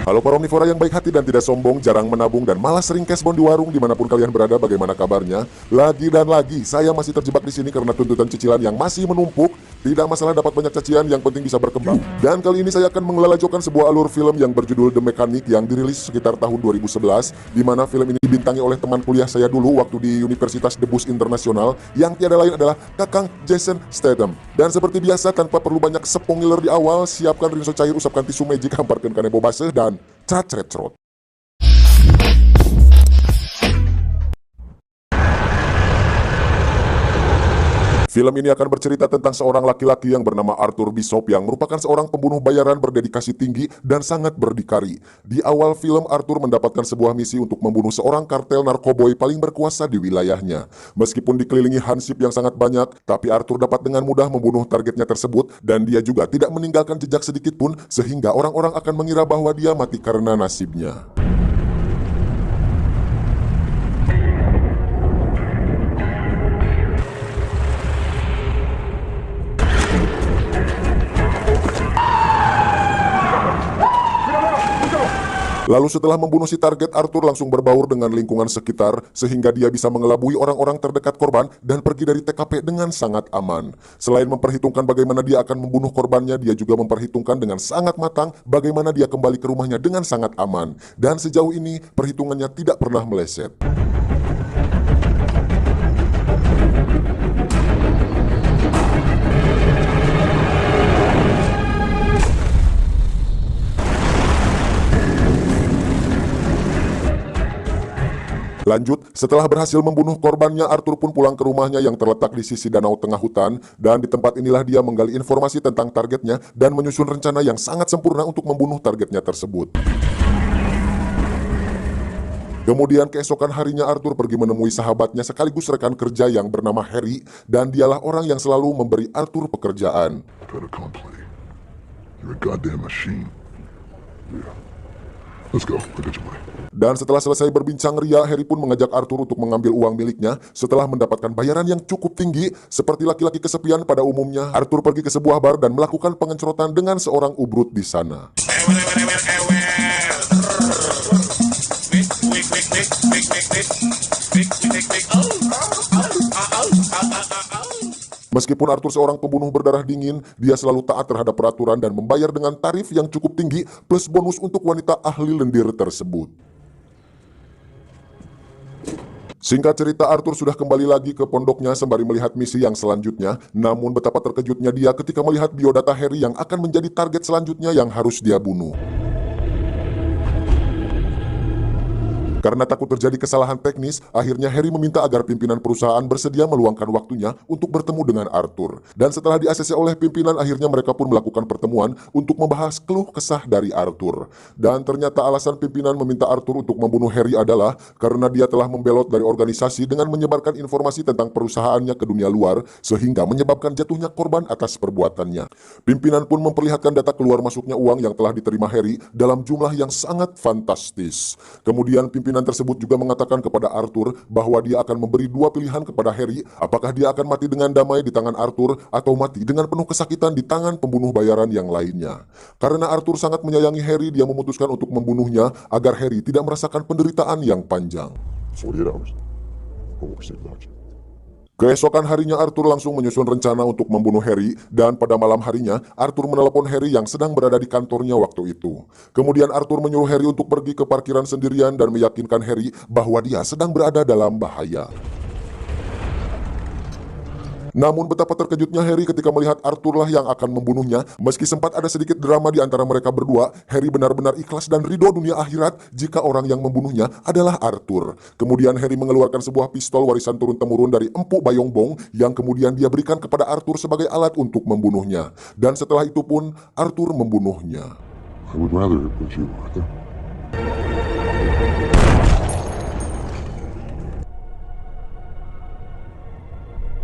Halo para omnivora yang baik hati dan tidak sombong, jarang menabung dan malah sering cashbon di warung dimanapun kalian berada, bagaimana kabarnya? Lagi dan lagi, saya masih terjebak di sini karena tuntutan cicilan yang masih menumpuk. Tidak masalah dapat banyak cacian, yang penting bisa berkembang. Dan kali ini saya akan mengelalajokan sebuah alur film yang berjudul The Mechanic yang dirilis sekitar tahun 2011, di mana film ini dibintangi oleh teman kuliah saya dulu waktu di Universitas Debus Internasional, yang tiada lain adalah Kakang Jason Statham. Dan seperti biasa, tanpa perlu banyak spoiler di awal, siapkan rinso cair, usapkan tisu magic, hamparkan kanebo basah, dan crat-cret-crot. Film ini akan bercerita tentang seorang laki-laki yang bernama Arthur Bishop yang merupakan seorang pembunuh bayaran berdedikasi tinggi dan sangat berdikari. Di awal film, Arthur mendapatkan sebuah misi untuk membunuh seorang kartel narkoboy paling berkuasa di wilayahnya. Meskipun dikelilingi hansip yang sangat banyak, tapi Arthur dapat dengan mudah membunuh targetnya tersebut dan dia juga tidak meninggalkan jejak sedikit pun sehingga orang-orang akan mengira bahwa dia mati karena nasibnya. Lalu setelah membunuh si target, Arthur langsung berbaur dengan lingkungan sekitar sehingga dia bisa mengelabui orang-orang terdekat korban dan pergi dari TKP dengan sangat aman. Selain memperhitungkan bagaimana dia akan membunuh korbannya, dia juga memperhitungkan dengan sangat matang bagaimana dia kembali ke rumahnya dengan sangat aman. Dan sejauh ini perhitungannya tidak pernah meleset. Lanjut, setelah berhasil membunuh korbannya, Arthur pun pulang ke rumahnya yang terletak di sisi danau tengah hutan, dan di tempat inilah dia menggali informasi tentang targetnya dan menyusun rencana yang sangat sempurna untuk membunuh targetnya tersebut. Kemudian keesokan harinya Arthur pergi menemui sahabatnya sekaligus rekan kerja yang bernama Harry, dan dialah orang yang selalu memberi Arthur pekerjaan. Fait accompli. You're a goddamn machine. Yeah. Let's go. I'll get your money. Dan setelah selesai berbincang ria, Harry pun mengajak Arthur untuk mengambil uang miliknya. Setelah mendapatkan bayaran yang cukup tinggi, seperti laki-laki kesepian pada umumnya, Arthur pergi ke sebuah bar dan melakukan pengencrotan dengan seorang ubrut di sana. Meskipun Arthur seorang pembunuh berdarah dingin, dia selalu taat terhadap peraturan dan membayar dengan tarif yang cukup tinggi plus bonus untuk wanita ahli lendir tersebut. Singkat cerita, Arthur sudah kembali lagi ke pondoknya sembari melihat misi yang selanjutnya. Namun betapa terkejutnya dia ketika melihat biodata Harry yang akan menjadi target selanjutnya yang harus dia bunuh. Karena takut terjadi kesalahan teknis, akhirnya Harry meminta agar pimpinan perusahaan bersedia meluangkan waktunya untuk bertemu dengan Arthur. Dan setelah di-ACC oleh pimpinan, akhirnya mereka pun melakukan pertemuan untuk membahas keluh kesah dari Arthur. Dan ternyata alasan pimpinan meminta Arthur untuk membunuh Harry adalah karena dia telah membelot dari organisasi dengan menyebarkan informasi tentang perusahaannya ke dunia luar, sehingga menyebabkan jatuhnya korban atas perbuatannya. Pimpinan pun memperlihatkan data keluar masuknya uang yang telah diterima Harry dalam jumlah yang sangat fantastis. Kemudian pimpinan tersebut juga mengatakan kepada Arthur bahwa dia akan memberi dua pilihan kepada Harry, apakah dia akan mati dengan damai di tangan Arthur atau mati dengan penuh kesakitan di tangan pembunuh bayaran yang lainnya. Karena Arthur sangat menyayangi Harry, dia memutuskan untuk membunuhnya agar Harry tidak merasakan penderitaan yang panjang. 48 hours. Or we'll see about you. Keesokan harinya Arthur langsung menyusun rencana untuk membunuh Harry, dan pada malam harinya Arthur menelepon Harry yang sedang berada di kantornya waktu itu. Kemudian Arthur menyuruh Harry untuk pergi ke parkiran sendirian dan meyakinkan Harry bahwa dia sedang berada dalam bahaya. Namun betapa terkejutnya Harry ketika melihat Arthur lah yang akan membunuhnya. Meski sempat ada sedikit drama di antara mereka berdua, Harry benar-benar ikhlas dan ridho dunia akhirat jika orang yang membunuhnya adalah Arthur. Kemudian Harry mengeluarkan sebuah pistol warisan turun-temurun dari Empu Bayombong yang kemudian dia berikan kepada Arthur sebagai alat untuk membunuhnya. Dan setelah itu pun Arthur membunuhnya. I would rather it was you, Arthur.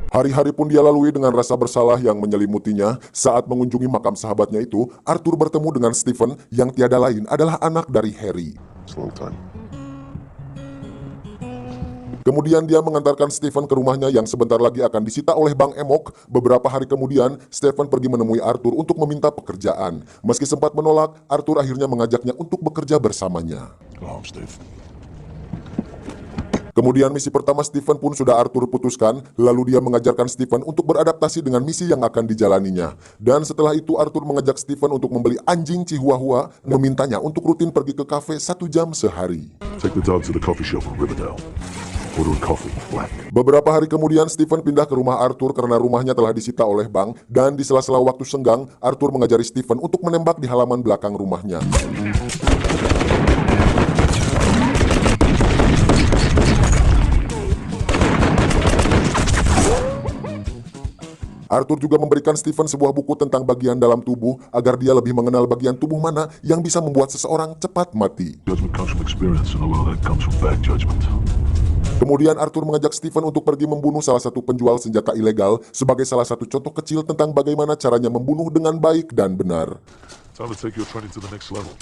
Hari-hari pun dia lalui dengan rasa bersalah yang menyelimutinya. Saat mengunjungi makam sahabatnya itu, Arthur bertemu dengan Stephen yang tiada lain adalah anak dari Harry. It's a long time. Kemudian dia mengantarkan Stephen ke rumahnya yang sebentar lagi akan disita oleh Bang Emok. Beberapa hari kemudian, Stephen pergi menemui Arthur untuk meminta pekerjaan. Meski sempat menolak, Arthur akhirnya mengajaknya untuk bekerja bersamanya. Go home, Steve. Kemudian misi pertama Stephen pun sudah Arthur putuskan, lalu dia mengajarkan Stephen untuk beradaptasi dengan misi yang akan dijalaninya. Dan setelah itu Arthur mengajak Stephen untuk membeli anjing Chihuahua, memintanya untuk rutin pergi ke kafe 1 jam sehari. Take the dog to the coffee shop in Riverdale. Order a coffee, black. Beberapa hari kemudian Stephen pindah ke rumah Arthur karena rumahnya telah disita oleh bank, dan di sela-sela waktu senggang, Arthur mengajari Stephen untuk menembak di halaman belakang rumahnya. Arthur juga memberikan Stephen sebuah buku tentang bagian dalam tubuh agar dia lebih mengenal bagian tubuh mana yang bisa membuat seseorang cepat mati. Judgment comes from experience, and a lot of that comes from bad judgment. Kemudian Arthur mengajak Stephen untuk pergi membunuh salah satu penjual senjata ilegal sebagai salah satu contoh kecil tentang bagaimana caranya membunuh dengan baik dan benar. Time to take your training to the next level.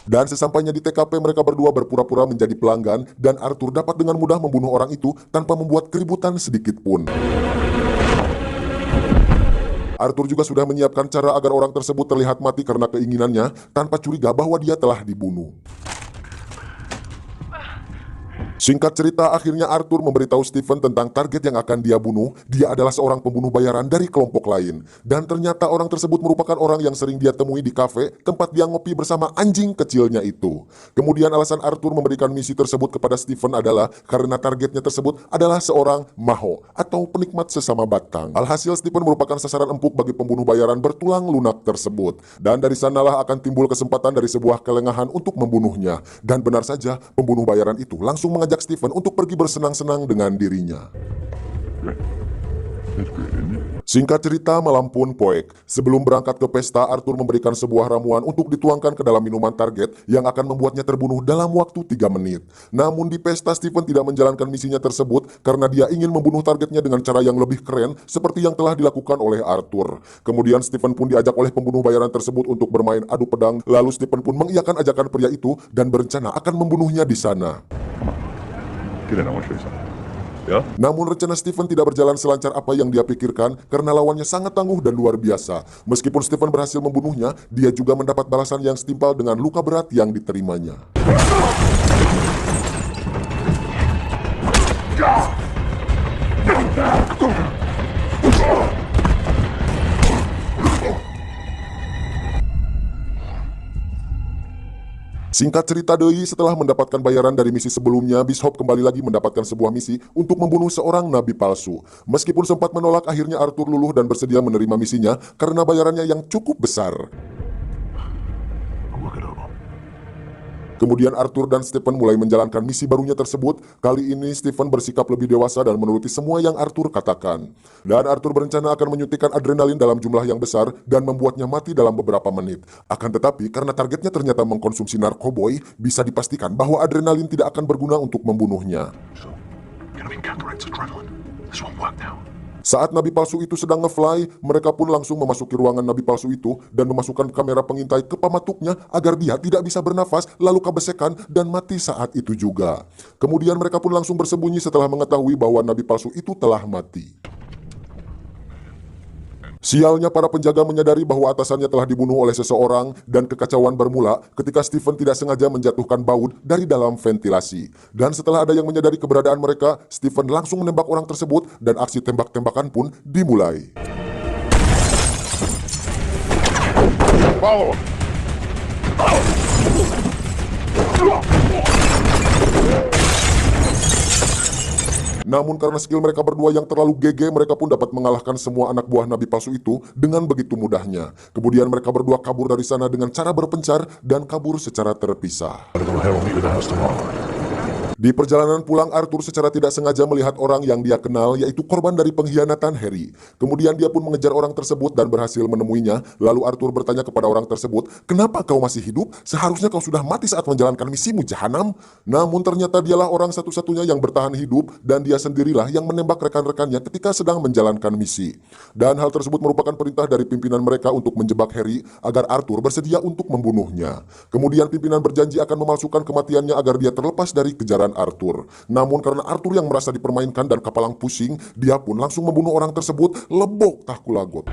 Dan sesampainya di TKP, mereka berdua berpura-pura menjadi pelanggan dan Arthur dapat dengan mudah membunuh orang itu tanpa membuat keributan sedikit pun. Arthur juga sudah menyiapkan cara agar orang tersebut terlihat mati karena keinginannya tanpa curiga bahwa dia telah dibunuh. Singkat cerita, akhirnya Arthur memberitahu Stephen tentang target yang akan dia bunuh. Dia adalah seorang pembunuh bayaran dari kelompok lain. Dan ternyata orang tersebut merupakan orang yang sering dia temui di kafe tempat dia ngopi bersama anjing kecilnya itu. Kemudian alasan Arthur memberikan misi tersebut kepada Stephen adalah karena targetnya tersebut adalah seorang maho atau penikmat sesama batang. Alhasil Stephen merupakan sasaran empuk bagi pembunuh bayaran bertulang lunak tersebut. Dan dari sanalah akan timbul kesempatan dari sebuah kelengahan untuk membunuhnya. Dan benar saja, pembunuh bayaran itu langsung mengajak Stephen untuk pergi bersenang-senang dengan dirinya. That's great, isn't it? Singkat cerita, malam pun poek. Sebelum berangkat ke pesta, Arthur memberikan sebuah ramuan untuk dituangkan ke dalam minuman target yang akan membuatnya terbunuh dalam waktu 3 menit. Namun di pesta, Stephen tidak menjalankan misinya tersebut karena dia ingin membunuh targetnya dengan cara yang lebih keren seperti yang telah dilakukan oleh Arthur. Kemudian Stephen pun diajak oleh pembunuh bayaran tersebut untuk bermain adu pedang. Lalu Stephen pun mengiyakan ajakan pria itu dan berencana akan membunuhnya di sana. Get in, I want to show you something. Yeah? Namun rencana Stephen tidak berjalan selancar apa yang dia pikirkan karena lawannya sangat tangguh dan luar biasa. Meskipun Stephen berhasil membunuhnya, dia juga mendapat balasan yang setimpal dengan luka berat yang diterimanya. Singkat cerita deui, setelah mendapatkan bayaran dari misi sebelumnya, Bishop kembali lagi mendapatkan sebuah misi untuk membunuh seorang nabi palsu. Meskipun sempat menolak, akhirnya Arthur luluh dan bersedia menerima misinya karena bayarannya yang cukup besar. I'll look it up. Kemudian Arthur dan Stephen mulai menjalankan misi barunya tersebut. Kali ini Stephen bersikap lebih dewasa dan menuruti semua yang Arthur katakan. Dan Arthur berencana akan menyuntikkan adrenalin dalam jumlah yang besar dan membuatnya mati dalam beberapa menit. Akan tetapi karena targetnya ternyata mengkonsumsi narkoboy, bisa dipastikan bahwa adrenalin tidak akan berguna untuk membunuhnya. So, gonna be counteracts adrenaline. This won't work now. Saat nabi palsu itu sedang nge-fly, mereka pun langsung memasuki ruangan nabi palsu itu dan memasukkan kamera pengintai ke pamatuknya agar dia tidak bisa bernafas, lalu kebesekan dan mati saat itu juga. Kemudian mereka pun langsung bersembunyi setelah mengetahui bahwa nabi palsu itu telah mati. Sialnya, para penjaga menyadari bahwa atasannya telah dibunuh oleh seseorang dan kekacauan bermula ketika Stephen tidak sengaja menjatuhkan baut dari dalam ventilasi. Dan setelah ada yang menyadari keberadaan mereka, Stephen langsung menembak orang tersebut dan aksi tembak-tembakan pun dimulai. Follow him. Namun karena skill mereka berdua yang terlalu GG, mereka pun dapat mengalahkan semua anak buah nabi palsu itu dengan begitu mudahnya. Kemudian mereka berdua kabur dari sana dengan cara berpencar dan kabur secara terpisah. Gotta go ahead, we'll meet you at the house tomorrow. Di perjalanan pulang, Arthur secara tidak sengaja melihat orang yang dia kenal, yaitu korban dari pengkhianatan Harry. Kemudian dia pun mengejar orang tersebut dan berhasil menemuinya. Lalu Arthur bertanya kepada orang tersebut, "Kenapa kau masih hidup? Seharusnya kau sudah mati saat menjalankan misimu, jahanam." Namun ternyata dialah orang satu-satunya yang bertahan hidup dan dia sendirilah yang menembak rekan-rekannya ketika sedang menjalankan misi. Dan hal tersebut merupakan perintah dari pimpinan mereka untuk menjebak Harry agar Arthur bersedia untuk membunuhnya. Kemudian pimpinan berjanji akan memalsukan kematiannya agar dia terlepas dari kejaran pimpinan Arthur. Namun karena Arthur yang merasa dipermainkan dan kepalang pusing, dia pun langsung membunuh orang tersebut lebok tahkulagot.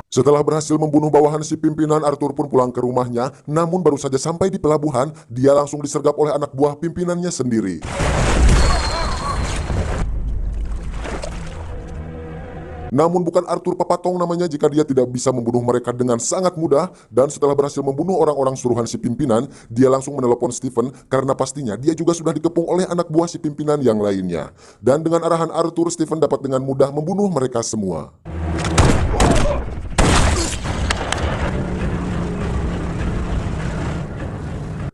Setelah berhasil membunuh bawahan si pimpinan, Arthur pun pulang ke rumahnya. Namun baru saja sampai di pelabuhan, dia langsung disergap oleh anak buah pimpinannya sendiri. Namun bukan Arthur Papatong namanya jika dia tidak bisa membunuh mereka dengan sangat mudah. Dan setelah berhasil membunuh orang-orang suruhan si pimpinan, dia langsung menelepon Stephen karena pastinya dia juga sudah dikepung oleh anak buah si pimpinan yang lainnya. Dan dengan arahan Arthur, Stephen dapat dengan mudah membunuh mereka semua.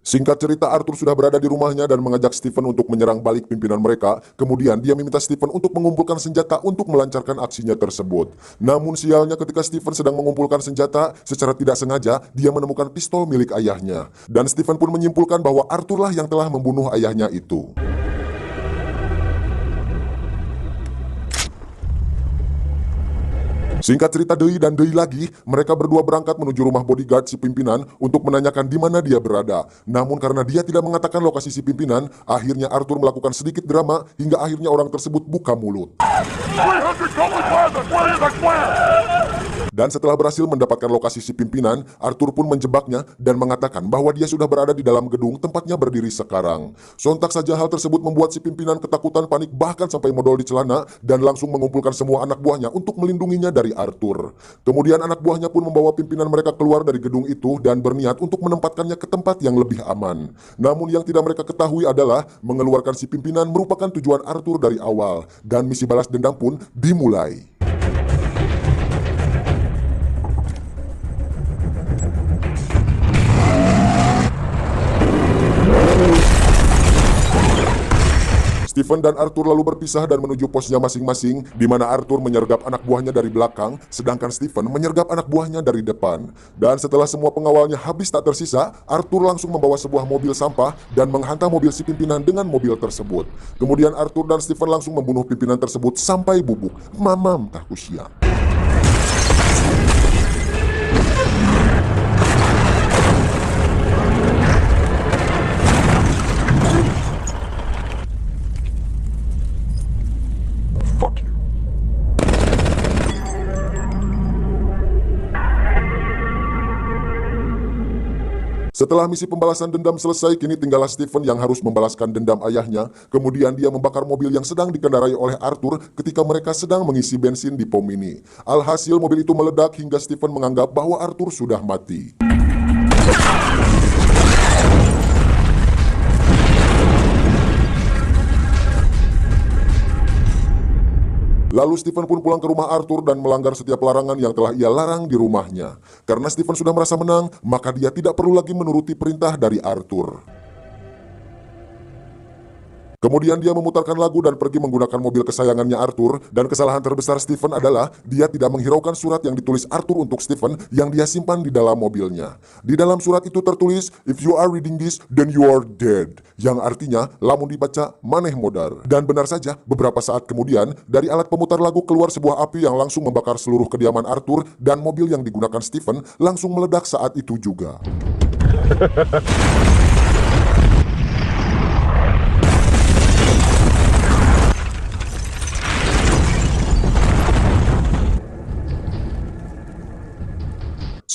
Singkat cerita, Arthur sudah berada di rumahnya dan mengajak Stephen untuk menyerang balik pimpinan mereka. Kemudian dia meminta Stephen untuk mengumpulkan senjata untuk melancarkan aksinya tersebut. Namun sialnya ketika Stephen sedang mengumpulkan senjata, secara tidak sengaja dia menemukan pistol milik ayahnya. Dan Stephen pun menyimpulkan bahwa Arthur lah yang telah membunuh ayahnya itu. Singkat cerita deui dan deui lagi, mereka berdua berangkat menuju rumah bodyguard si pimpinan untuk menanyakan di mana dia berada. Namun karena dia tidak mengatakan lokasi si pimpinan, akhirnya Arthur melakukan sedikit drama hingga akhirnya orang tersebut buka mulut. Dan setelah berhasil mendapatkan lokasi si pimpinan, Arthur pun menjebaknya dan mengatakan bahwa dia sudah berada di dalam gedung tempatnya berdiri sekarang. Sontak saja hal tersebut membuat si pimpinan ketakutan, panik, bahkan sampai modal di celana dan langsung mengumpulkan semua anak buahnya untuk melindunginya dari Arthur. Kemudian anak buahnya pun membawa pimpinan mereka keluar dari gedung itu dan berniat untuk menempatkannya ke tempat yang lebih aman. Namun yang tidak mereka ketahui adalah mengeluarkan si pimpinan merupakan tujuan Arthur dari awal dan misi balas dendam pun dimulai. Stephen dan Arthur lalu berpisah dan menuju posnya masing-masing, di mana Arthur menyergap anak buahnya dari belakang, sedangkan Stephen menyergap anak buahnya dari depan. Dan setelah semua pengawalnya habis tak tersisa, Arthur langsung membawa sebuah mobil sampah dan menghantam mobil si pimpinan dengan mobil tersebut. Kemudian Arthur dan Stephen langsung membunuh pimpinan tersebut sampai bubuk. Mamam tak kusiang. Setelah misi pembalasan dendam selesai, kini tinggallah Stephen yang harus membalaskan dendam ayahnya. Kemudian dia membakar mobil yang sedang dikendarai oleh Arthur ketika mereka sedang mengisi bensin di pom ini. Alhasil mobil itu meledak hingga Stephen menganggap bahwa Arthur sudah mati. Lalu Stephen pun pulang ke rumah Arthur dan melanggar setiap larangan yang telah ia larang di rumahnya. Karena Stephen sudah merasa menang, maka dia tidak perlu lagi menuruti perintah dari Arthur. Kemudian dia memutarkan lagu dan pergi menggunakan mobil kesayangannya Arthur. Dan kesalahan terbesar Stephen adalah dia tidak menghiraukan surat yang ditulis Arthur untuk Stephen yang dia simpan di dalam mobilnya. Di dalam surat itu tertulis, "If you are reading this, then you are dead." Yang artinya, lamun dibaca, maneh modar. Dan benar saja, beberapa saat kemudian, dari alat pemutar lagu keluar sebuah api yang langsung membakar seluruh kediaman Arthur dan mobil yang digunakan Stephen langsung meledak saat itu juga.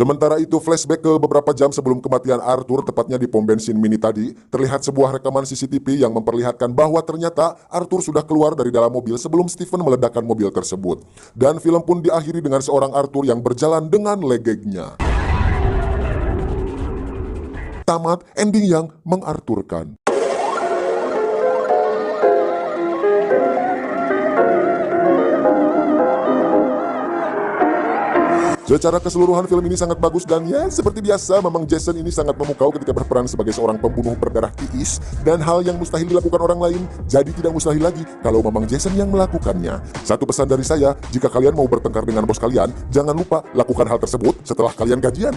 Sementara itu, flashback ke beberapa jam sebelum kematian Arthur, tepatnya di pom bensin mini tadi, terlihat sebuah rekaman CCTV yang memperlihatkan bahwa ternyata Arthur sudah keluar dari dalam mobil sebelum Stephen meledakkan mobil tersebut. Dan film pun diakhiri dengan seorang Arthur yang berjalan dengan legeknya. Tamat, ending yang mengarturkan. Secara keseluruhan film ini sangat bagus dan ya seperti biasa memang Jason ini sangat memukau ketika berperan sebagai seorang pembunuh berdarah tiis dan hal yang mustahil dilakukan orang lain jadi tidak mustahil lagi kalau memang Jason yang melakukannya. Satu pesan dari saya, jika kalian mau bertengkar dengan bos kalian, jangan lupa lakukan hal tersebut setelah kalian gajian.